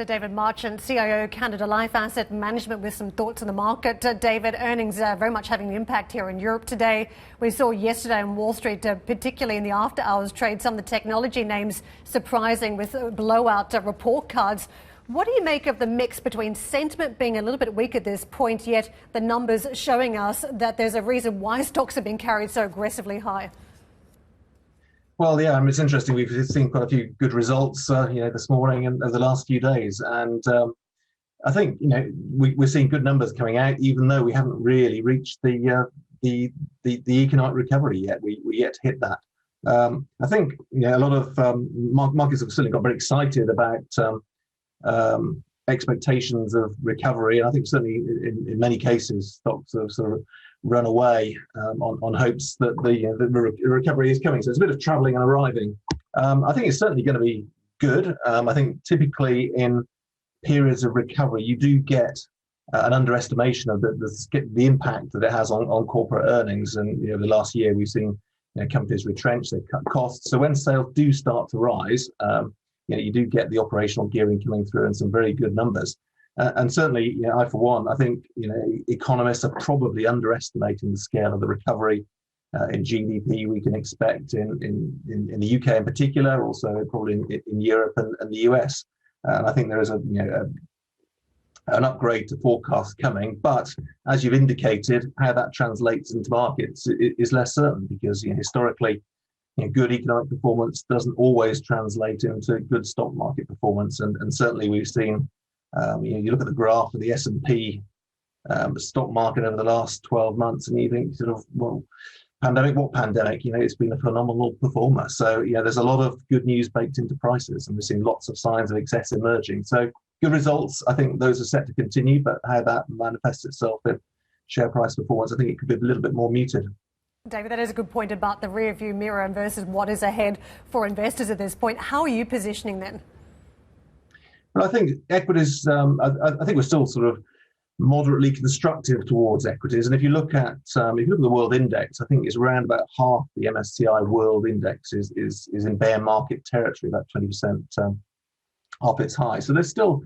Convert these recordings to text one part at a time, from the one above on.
David Marchant, CIO, Canada Life Asset Management, with some thoughts on the market. David, earnings very much having an impact here in Europe today. We saw yesterday on Wall Street, particularly in the after-hours trade, some of the technology names surprising with blowout report cards. What do you make of the mix between sentiment being a little bit weak at this point, yet the numbers showing us that there's a reason why stocks have been carried so aggressively high? Well, yeah, it's interesting. We've seen quite a few good results, this morning and the last few days, and I think we're seeing good numbers coming out, even though we haven't really reached the economic recovery yet. We yet to hit that. I think a lot of markets have certainly got very excited about expectations of recovery, and I think certainly in many cases stocks have sort of run away on hopes that the recovery is coming. So it's a bit of travelling and arriving. I think it's certainly going to be good. I think typically in periods of recovery, you do get an underestimation of the impact that it has on corporate earnings. And the last year we've seen companies retrench, they've cut costs. So when sales do start to rise, you do get the operational gearing coming through and some very good numbers. And certainly, I for one, I think economists are probably underestimating the scale of the recovery in GDP we can expect in the UK in particular, also probably in Europe and the US. And I think there is an upgrade to forecast coming, but as you've indicated, how that translates into markets is less certain, because historically, good economic performance doesn't always translate into good stock market performance, and certainly we've seen. You look at the graph of the S&P stock market over the last 12 months, and you think well, pandemic, what pandemic? It's been a phenomenal performer. So there's a lot of good news baked into prices, and we're seeing lots of signs of excess emerging. So good results. I think those are set to continue, but how that manifests itself in share price performance, I think it could be a little bit more muted. David, that is a good point about the rear view mirror versus what is ahead for investors at this point. How are you positioning then? Well, I think equities, I think we're still sort of moderately constructive towards equities. And if you look at the world index, I think it's around about half the MSCI world index is in bear market territory, about 20% off its high. So there's still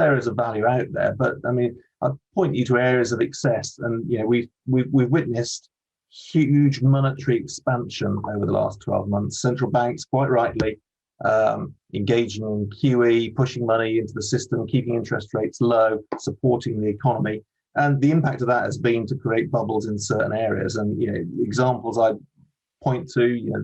areas of value out there. But I'd point you to areas of excess. And we've witnessed huge monetary expansion over the last 12 months. Central banks, quite rightly, engaging in QE, pushing money into the system, keeping interest rates low, supporting the economy. And the impact of that has been to create bubbles in certain areas. And examples I point to,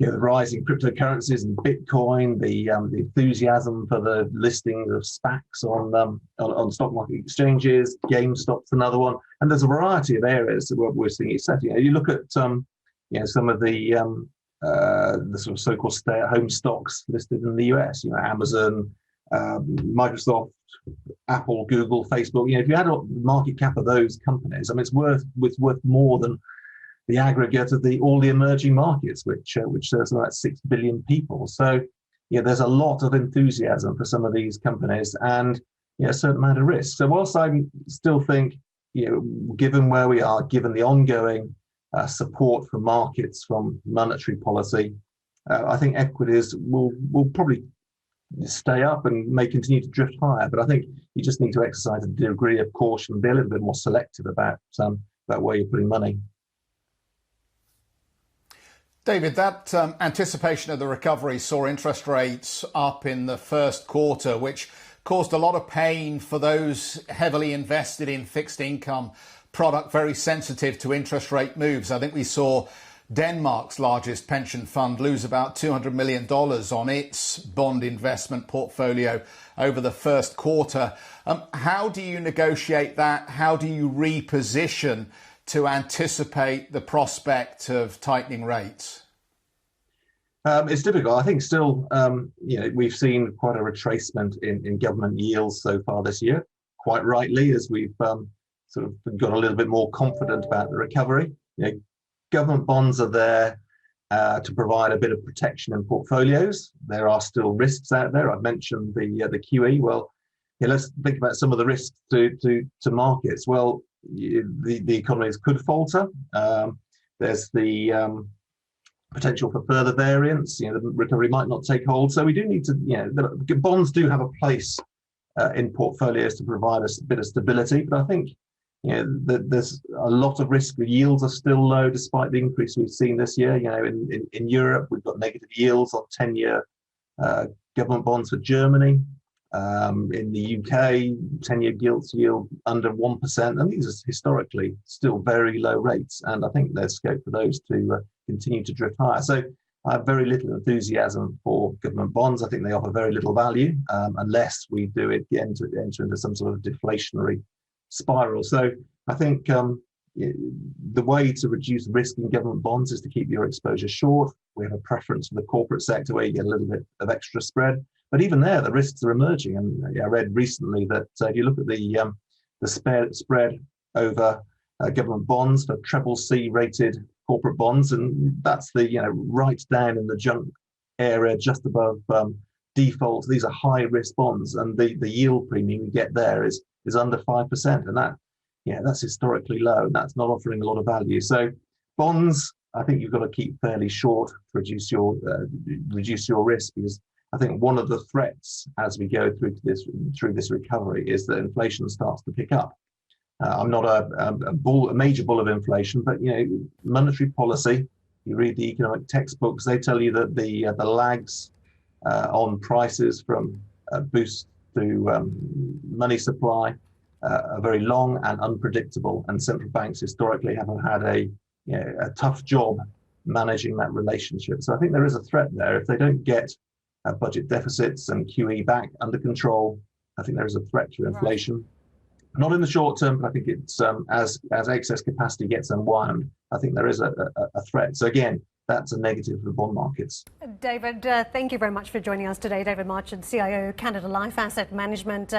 the rising cryptocurrencies and Bitcoin, the enthusiasm for the listing of SPACs on stock market exchanges, GameStop's another one. And there's a variety of areas that we're seeing it setting. You look at some of the sort of so-called stay-at-home stocks listed in the US, Amazon, Microsoft, Apple, Google, Facebook. If you add up the market cap of those companies, it's worth more than the aggregate of all the emerging markets, which serves about 6 billion people. So there's a lot of enthusiasm for some of these companies, and a certain amount of risk. So whilst I still think, given where we are, given the ongoing support for markets from monetary policy, I think equities will probably stay up and may continue to drift higher. But I think you just need to exercise a degree of caution, be a little bit more selective about where you're putting money. David, that anticipation of the recovery saw interest rates up in the first quarter, which caused a lot of pain for those heavily invested in fixed income product, very sensitive to interest rate moves. I think we saw Denmark's largest pension fund lose about $200 million on its bond investment portfolio over the first quarter. How do you negotiate that? How do you reposition to anticipate the prospect of tightening rates? It's difficult. I think still, we've seen quite a retracement in government yields so far this year, quite rightly, as we've sort of got a little bit more confident about the recovery. Government bonds are there to provide a bit of protection in portfolios. There are still risks out there. I've mentioned the QE. Well, let's think about some of the risks to markets. Well, the economies could falter. There's the potential for further variance. The recovery might not take hold. So we do need to, the bonds do have a place in portfolios to provide us a bit of stability. But I think, there's a lot of risk. The yields are still low despite the increase we've seen this year. In Europe, we've got negative yields on 10-year government bonds for Germany. In the UK, 10-year gilts yield under 1%, and these are historically still very low rates. And I think there's scope for those to continue to drift higher. So I have very little enthusiasm for government bonds. I think they offer very little value unless we do it enter into some sort of deflationary spiral. So I think the way to reduce risk in government bonds is to keep your exposure short. We have a preference for the corporate sector where you get a little bit of extra spread. But even there, the risks are emerging. And I read recently that if you look at the spread over government bonds for CCC rated corporate bonds, and that's the right down in the junk area just above default. These are high risk bonds, and the yield premium you get there is under 5%, and that's historically low, and that's not offering a lot of value. So bonds, I think you've got to keep fairly short to reduce your risk, because I think one of the threats as we go through this recovery is that inflation starts to pick up. I'm not a major bull of inflation, but monetary policy. You read the economic textbooks; they tell you that the lags on prices from boost to money supply are very long and unpredictable, and central banks historically have had a tough job managing that relationship. So I think there is a threat there if they don't get budget deficits and QE back under control. I think there is a threat to inflation. Right. Not in the short term, but I think it's as excess capacity gets unwound, I think there is a threat. So again, that's a negative for the bond markets. David, thank you very much for joining us today. David Marchant, CIO, Canada Life Asset Management.